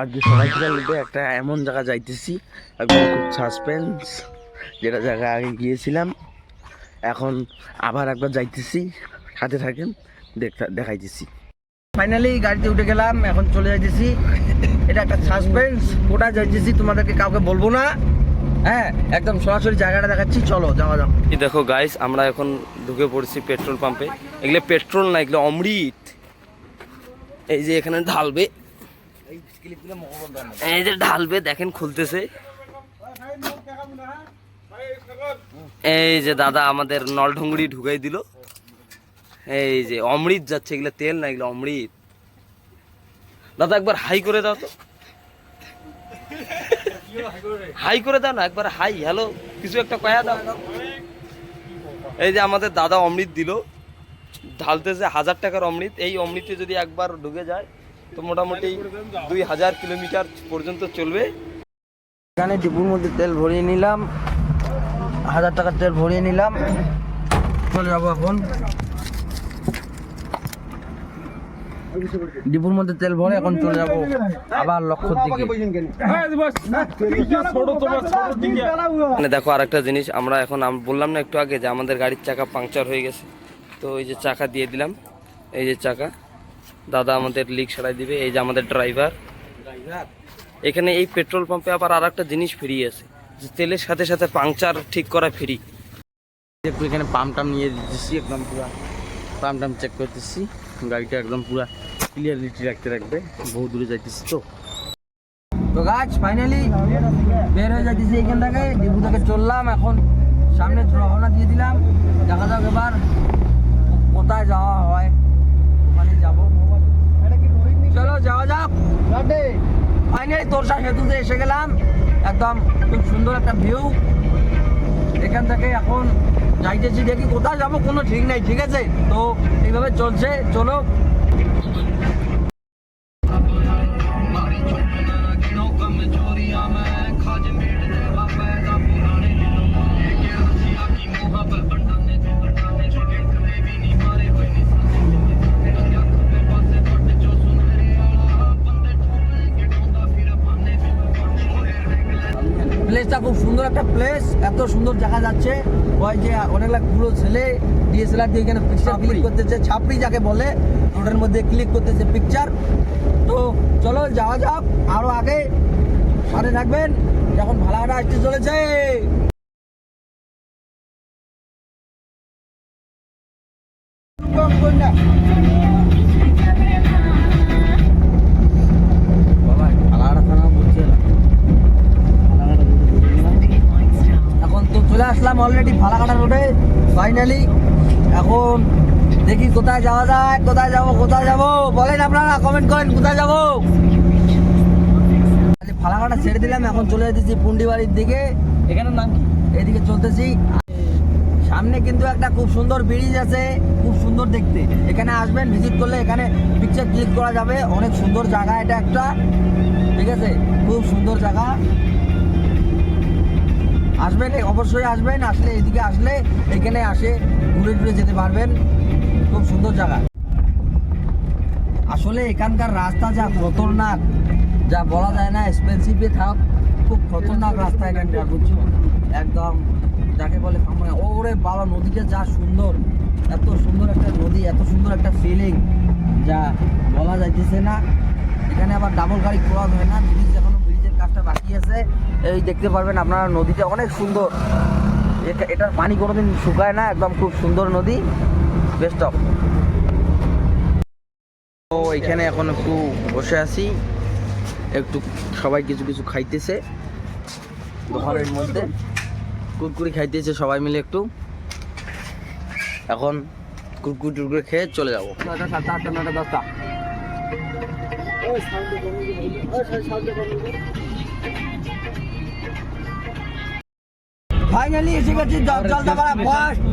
আজকে সকালবেলা উঠে একটা এমন জায়গা যাইতেছি, একদম খুব সাসপেন্স। যেটা জায়গা আগে গিয়েছিলাম, এখন আবার একবার যাইতেছি। সাথে থাকেন, দেখাইতেছি। ফাইনালি গাড়িতে উঠে গেলাম, এখন চলে যাইতেছি। এটা একটা সাসপেন্স, কোথায় যাইতেছি তোমাদেরকে কাউকে বলবো না। হ্যাঁ, একদম সরাসরি জায়গাটা দেখাচ্ছি, চলো যাওয়া যাক। এই দেখো গাইস, আমরা এখন ঢুকে পড়ছি পেট্রোল পাম্পে। এগুলো পেট্রোল না, এগুলো অমৃত। এই যে এখানে ঢালবে, এই যে ঢালবে, দেখেন খুলতেছে। এই যে দাদা আমাদের নলঢুঙ্গুড়ি ঢুকাই দিল। এই যে অমৃত যাচ্ছে, এগুলো তেল না, এগুলো অমৃত। দাদা একবার হাই করে দাও তো, হাই করে দাও না একবার, হাই হ্যালো কিছু একটা কয়া দাও। এই যে আমাদের দাদা অমৃত দিল, ঢালতেছে 1000 টাকার অমৃত। এই অমৃতে যদি একবার ঢুকে যায় তো মোটামুটি 2000 কিলোমিটার পর্যন্ত চলবে। এখানে ডিপুর মধ্যে তেল ভরিয়ে নিলাম, 1000 টাকার তেল ভরিয়ে নিলাম। চলে যাবো এখন ডিপুর মধ্যে তেল ভরে, এখন চলে যাবো আবার লক্ষ্যর দিকে। মানে দেখো আরেকটা জিনিস, আমরা এখন বললাম না একটু আগে যে আমাদের গাড়ির চাকা পাংচার হয়ে গেছে, তো এই যে চাকা দিয়ে দিলাম। এই যে চাকা, দাদা আমাদের লিক সারাই দিবে। এই যে আমাদের ড্রাইভার। এখানে এই পেট্রোল পাম্পে আবার আর একটা জিনিস ফ্রি আছে, যে তেলের সাথে সাথে পাংচার ঠিক করা ফ্রি। একটু এখানে পাম্প টাম নিয়ে দিতেছি, একদম পুরা পাম্প টাম চেক করতেছি। গাড়িটা একদম পুরা ক্লিয়ারিটি রাখবে, বহু দূরে যাইতেছি। তো গাছ ফাইনালি বের হয়ে যাইতেছি এখান থেকে, ডিপু থেকে চললাম। এখন সামনে রওনা দিয়ে দিলাম, দেখা যাক এবার কোথায় যাওয়া হয়, ওখানে যাবো। চলো যাওয়া যাক। ফাইনালি তোরসা সেতুতে এসে গেলাম, একদম খুব সুন্দর একটা ভিউ। এখান থেকে এখন যাইতেছি, দেখি কোথায় যাবো কোনো ঠিক নাই, ঠিক আছে? তো এইভাবে চলছে, চলো। প্লেসটা খুব সুন্দর একটা প্লেস, এত সুন্দর দেখা যাচ্ছে। ওই যে অনেক গুলো ছেলে ডিএসএলআর দিয়ে এখানে পিকচার ক্লিক করতেছে, ছাপড়ি যাকে বলে, ওটার মধ্যে ক্লিক করতেছে পিকচার। তো চলো যাওয়া যাক আরো আগে, সাথে থাকবেন, যখন ভাড়াটা আসতে চলেছে। এখন তো চলে আসলাম অলরেডি ফালাকাটা রোডে ফাইনালি। এখন দেখি কোথায় যাওয়া যায়, কোথায় যাবো বলেন আপনারা, কমেন্ট করেন কোথায় যাবো। ফালাকাটা ছেড়ে দিলাম, এখন চলে যেতেছি পুন্ডিবাড়ির দিকে। এখানে নাম কি, এদিকে চলতেছি। সামনে কিন্তু একটা খুব সুন্দর ব্রিজ আছে, খুব সুন্দর দেখতে। এখানে আসবেন, ভিজিট করলে এখানে পিকচার ক্লিক করা যাবে। অনেক সুন্দর জায়গা এটা একটা, ঠিক আছে? খুব সুন্দর জায়গা, আসবেন অবশ্যই আসবেন। আসলে এদিকে আসলে এখানে আসে ঘুরে ঘুরে যেতে পারবেন, খুব সুন্দর জায়গা। আসলে এখানকার রাস্তা যা খতরনাক, যা বলা যায় না, এক্সপেন্সিভে থাক, খুব খতরনাক রাস্তা এখানকার, বুঝছো? একদম যাকে বলে ওরে বাবা, নদীটা যা সুন্দর, এত সুন্দর একটা নদী, এত সুন্দর একটা ফিলিং, যা বলা যাইতেছে না। এখানে আবার ডাবল গাড়ি ক্রস হয় না, ব্রিজ এখনো ব্রিজের কাজটা বাকি আছে। এই দেখতে পারবেন আপনারা, নদীটা অনেক সুন্দর, এটার পানি কোনোদিন শুকায় না, একদম খুব সুন্দর নদী, বেস্ট অফ। তো এখানে এখন একটু বসে আছি, একটু সবাই কিছু কিছু খাইতেছে দোকানের মধ্যে, কুরকুরি খাইতেছে সবাই মিলে একটু। এখন কুরকুরি টুরকুরি খেয়ে চলে যাবো। 9টা 7টা 8টা 9টা 10টা। ফাইনালি এসে গেছি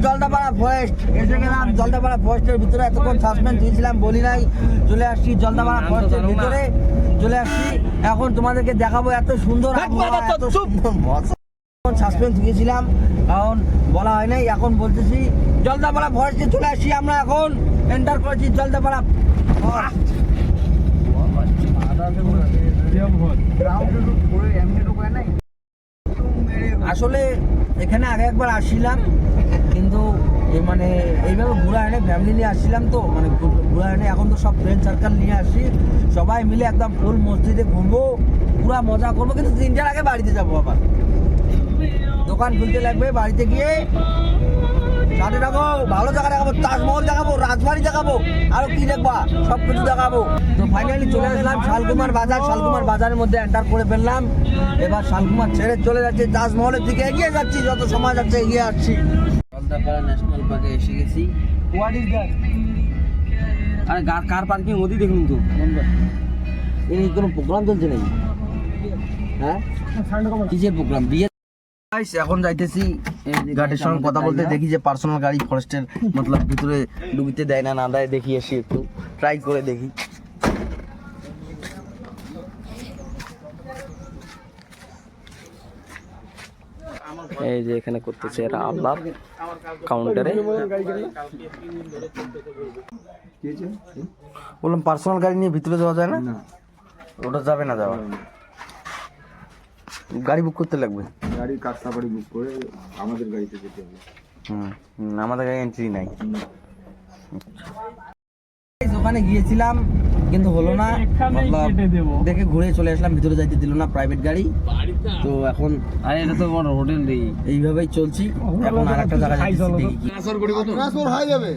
জলদাপাড়া ফরেস্ট এসে গেলাম। জলদাপাড়া ফরেস্টের ভিতরে এতক্ষণ সাসপেন্স দিয়েছিলাম, বলি নাই। চলে আসছি জলদাপাড়া ফরেস্টের ভিতরে, চলে আসছি। এখন তোমাদেরকে দেখাবো এত সুন্দর সাসপেন্স দিয়েছিলাম, কারণ বলা হয় নাই। এখন বলতেছি জলদাপাড়া ফরেস্টে চলে আসছি আমরা, এখন এন্টার করেছি জলদাপাড়া ফরেস্ট। আসলে এখানে আগে একবার আসছিলাম, কিন্তু মানে এইভাবে ঘুরে আনে ফ্যামিলি নিয়ে আসছিলাম, তো মানে ঘুরে আনে এখন তো সব ফ্রেন্ড সার্কেল নিয়ে আসি, সবাই মিলে একদম ফুল মসজিদে ঘুরবো, পুরা মজা করবো, কিন্তু 3টার আগে বাড়িতে যাবো। আবার দোকান খুলতে লাগবে, বাড়িতে গিয়ে সাথে দেখাবো, ভালো জায়গা দেখাবো, তাজমহল দেখাবো, রাজবাড়ি দেখাবো, আরো কি দেখবা সব কিছু দেখাবো। তো ফাইনালি চলে আসলাম শালকুমার বাজার। শালকুমার বাজারের মধ্যে এন্টার করে ফেললাম। এবার শালকুমার ছেড়ে চলে যাচ্ছে তাজমহলের দিকে, এগিয়ে যাচ্ছি, যত সময় যাচ্ছে এগিয়ে আসছি। জলদাপাড়া ন্যাশনাল পার্কে এসে গেছি। What is that? আরে কার পার্কিং ওদি দেখুন তো, এই কোনো প্রোগ্রাম চলছে নাকি? হ্যাঁ, কিসের প্রোগ্রাম? বিয়ে। এখন যাইতেছি গাড়ির সঙ্গে কথা বলতে, দেখি যে পার্সোনাল গাড়ি ফরেস্টের মতলব ভিতরে ঢুকতে দেয় না দেয়, দেখি এসে একটু ট্রাই করে দেখি। এই যে এখানে করতেছে এরা আলাপ কাউন্টারে। বললাম পার্সোনাল গাড়ি নিয়ে ভিতরে যাওয়া যায় না? ওটা যাবে না, যাওয়া গাড়ি বুক করতে লাগবে। গাড়ি কার সাফারি বুক করে আমাদের গাড়িতে যেতে হবে। আমাদের গাড়ি এন্ট্রি নাই। ওখানে গিয়েছিলাম কিন্তু হলো না, দেখে ঘুরে চলে আসলাম, ভিতরে যাইতে দিল না প্রাইভেট গাড়ি। তো এখন আরে এটা তো আমার হোটেল নেই, এইভাবেই চলছি। এখন আর একটা জায়গা যাচ্ছি, দেখি কি ট্রান্সফার হয়ে যাবে।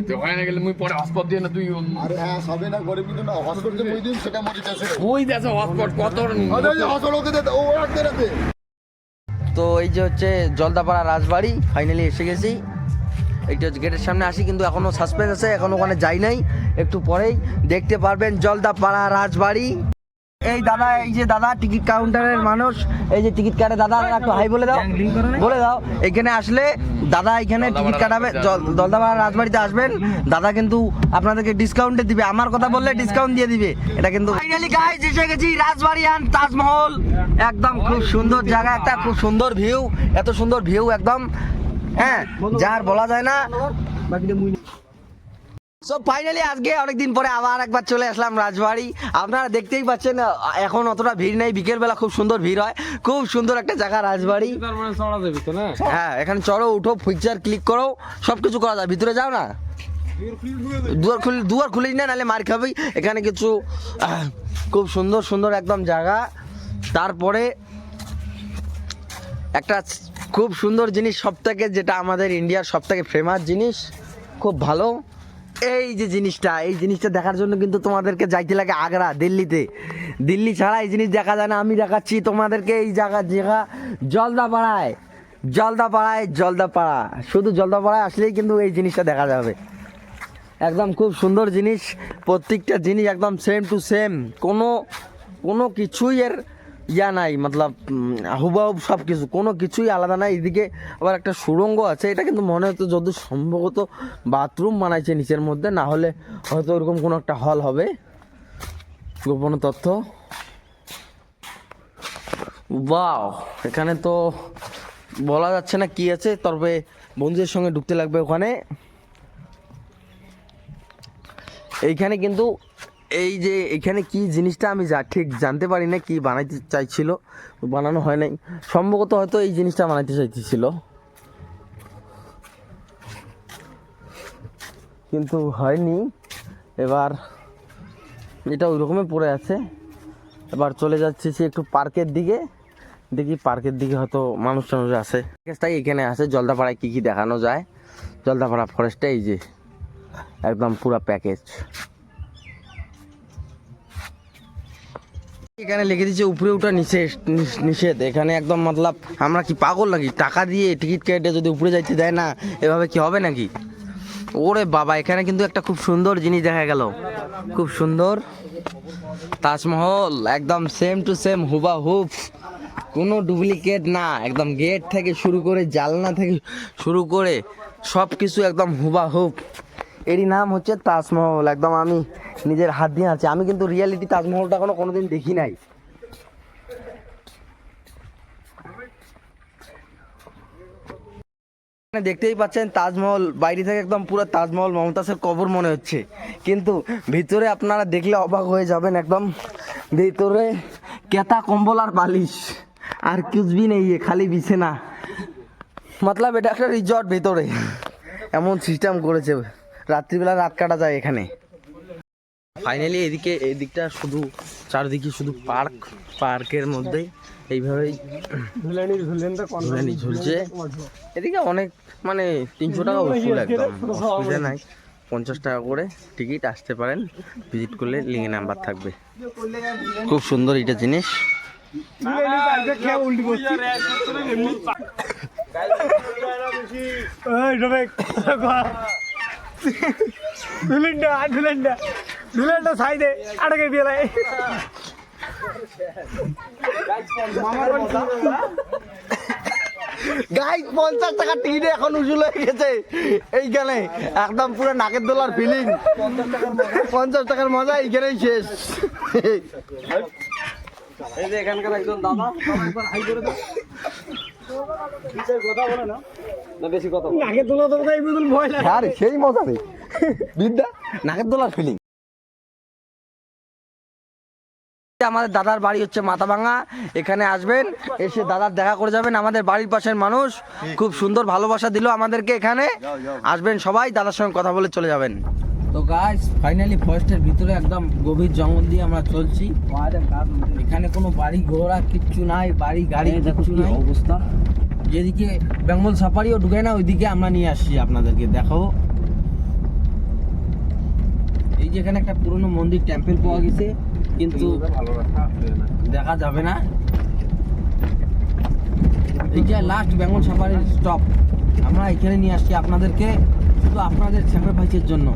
তো হয় না গেলে মুই পরে হসপিটাল দিয়ে না তুই আরে হ্যাঁ সবে না গরিব কিন্তু না হসপিটাল যে দিন সেটা মরে যাচ্ছে। ওই দেশে হসপিটাল কত আরে যে হসপিটাল ওকে দে ও রাখতে রাখতে। তো এই যে হচ্ছে জলদাপাড়া রাজবাড়ি, ফাইনালি এসে গেছি। এইটা গেটের সামনে আসি, কিন্তু এখনো সাসপেন্স আছে, এখন ওখানে যাই নাই, একটু পরেই দেখতে পারবেন জলদাপাড়া রাজবাড়ি। এই দাদা, এই যে দাদা টিকিট কাউন্টারের মানুষ, এই যে টিকিট কাটে দাদা, একটু হাই বলে দাও, বলে দাও। এখানে আসলে দাদা এখানে টিকিট কাটাবে, জলদাপাড়া রাজবাড়িতে আসবেন, দাদা কিন্তু আপনাদেরকে ডিসকাউন্টে দিবে, আমার কথা বললে ডিসকাউন্ট দিয়ে দিবে। এটা কিন্তু ফাইনালি গাইস এসে গেছি রাজবাড়ি আর তাজমহল। একদম খুব সুন্দর জায়গা, একটা খুব সুন্দর ভিউ, এত সুন্দর ভিউ একদম, হ্যাঁ যার বলা যায় না। সো ফাইনালি আজকে অনেকদিন পরে আবার একবার চলে আসলাম রাজবাড়ি। আপনারা দেখতেই পাচ্ছেন এখন অতটা ভিড় নেই, বিকেলবেলা খুব সুন্দর ভিড় হয়, খুব সুন্দর একটা জায়গা রাজবাড়ি। হ্যাঁ, এখানে চড়ো, উঠো, পিকচার ক্লিক করো, সবকিছু করা যায়। ভিতরে যাও না, দুয়ার খুলিস না, নাহলে মার খাবি। এখানে কিছু খুব সুন্দর সুন্দর একদম জায়গা। তারপরে একটা খুব সুন্দর জিনিস, সব থেকে যেটা আমাদের ইন্ডিয়ার সব থেকে ফেমাস জিনিস, খুব ভালো এই যে জিনিসটা, এই জিনিসটা দেখার জন্য কিন্তু তোমাদেরকে যাইতে লাগে আগ্রা, দিল্লিতে। দিল্লি ছাড়া এই জিনিস দেখা যায় না। আমি দেখাচ্ছি তোমাদেরকে এই জায়গা জলদাপাড়ায়, জলদাপাড়া, শুধু জলদাপাড়ায় আসলেই কিন্তু এই জিনিসটা দেখা যাবে। একদম খুব সুন্দর জিনিস, প্রত্যেকটা জিনিস একদম সেম টু সেম, কোনো কিছুই এর ইয়া নাই, মতলব হুবহুব সব কিছু, কোনো কিছুই আলাদা নাই। এদিকে আবার একটা সুড়ঙ্গ আছে, এটা কিন্তু মনে হতো যদি সম্ভবত বাথরুম বানাইছে নিচের মধ্যে, না হলে হয়তো ওরকম কোনো একটা হল হবে। গোপন তথ্য। ওয়াও, এখানে তো বলা যাচ্ছে না কি আছে, তবে বন্ধুদের সঙ্গে ঢুকতে লাগবে ওখানে। এইখানে কিন্তু এই যে এখানে কি জিনিসটা আমি ঠিক জানতে পারি না, কি বানাইতে চাইছিল, বানানো হয় নাই, সম্ভবত হয়তো এই জিনিসটা বানাইতে চাইতেছিল, কিন্তু হয়নি। এবার এটা ওই রকমই পড়ে আছে। এবার চলে যাচ্ছি একটু পার্কের দিকে, দেখি পার্কের দিকে হয়তো মানুষ টানুষ আছে। তাই এখানে আছে জলদাপাড়ায় কি কি দেখানো যায়। জলদাপাড়া ফরেস্টে এই যে একদম পুরো প্যাকেজ। এখানে লিখে দিচ্ছে উপরে ওঠা নিষেধ। এখানে একদম মতলব আমরা কি পাগল নাকি, টাকা দিয়ে টিকিট কেটে যদি উপরে যাইতে দেয় না, এভাবে কি হবে নাকি? ওরে বাবা, এখানে কিন্তু একটা খুব সুন্দর জিনিস দেখা গেল, খুব সুন্দর তাজমহল, একদম সেম টু সেম হুবাহুব, কোনো ডুপ্লিকেট না। একদম গেট থেকে শুরু করে জানলা থেকে শুরু করে সব কিছু একদম হুবাহুব। এরই নাম হচ্ছে তাজমহল। একদম আমি নিজের হাত দিয়ে আছি, আমি কিন্তু রিয়েলিটি তাজমহলটা কোনোদিন দেখি নাই। দেখতেই পাচ্ছেন তাজমহল, বাইরে থেকে একদম পুরো তাজমহল, মমতাজের কবর মনে হচ্ছে, কিন্তু ভিতরে আপনারা দেখলে অবাক হয়ে যাবেন। একদম ভিতরে কেতা কম্বল আর বালিশ আর कुछ भी नहीं है, খালি বিছানা। মতলব এটা একটা রিসর্ট ভেতরে, এমন সিস্টেম করেছে, রাত্রিবেলা রাত কাটা যায় এখানে। ফাইনালি এদিকটা শুধু চারদিকে শুধু পার্কের মধ্যে এইভাবেই ঝুলানি ঝুলছে। এদিকে অনেক মানে 300 টাকা ওষুধ, একদম অসুবিধা নাই। 50 টাকা করে টিকিট, আসতে পারেন, ভিজিট করলে লিঙ্কে নাম্বার থাকবে। খুব সুন্দর এটা জিনিস। গাইস 50 টাকা টিকিট এখন উজুল হয়ে গেছে এইখানে, একদম পুরো নাকের দোলার ফিলিং। 50 টাকার মজা এইখানেই শেষ। এই যে এখানকার একজন দাদা, একবার হাই করে দাও। কথা বলে না, বেশি কথা বলে। নাকের দোলা তো এই বুঝুল ভয় লাগে। আরে সেই মজা রে বিদ্যা, নাকের দোলার ফিলিং। আমাদের দাদার বাড়ি হচ্ছে মাথাভাঙা, এখানে আসবেন, এসে দাদার দেখা করে যাবেন। আমাদের বাড়ির পাশের মানুষ, খুব সুন্দর ভালোবাসা দিল আমাদেরকে। এখানে আসবেন সবাই, দাদার সঙ্গে কথা বলে চলে যাবেন। তো গাইস ফাইনালি ফরেস্টের ভিতরে একদম গভীর জঙ্গল দিয়ে আমরা চলছি। এখানে কোনো বাড়ি ঘোড়া কিচ্ছু নাই, বাড়ি গাড়ি কিচ্ছু নাই অবস্থা। যেদিকে বেঙ্গল সাফারিও ঢুকে না, ওইদিকে আমরা নিয়ে আসছি আপনাদেরকে। দেখো এই যে এখানে একটা পুরনো মন্দির টেম্পল পাওয়া গেছে, কিন্তু দেখা যাবে না। এই যে লাস্ট বেঙ্গল সাফারির স্টপ, আমরা এখানে নিয়ে আসছি আপনাদেরকে শুধু আপনাদের স্যাক্রিফাইসের জন্য।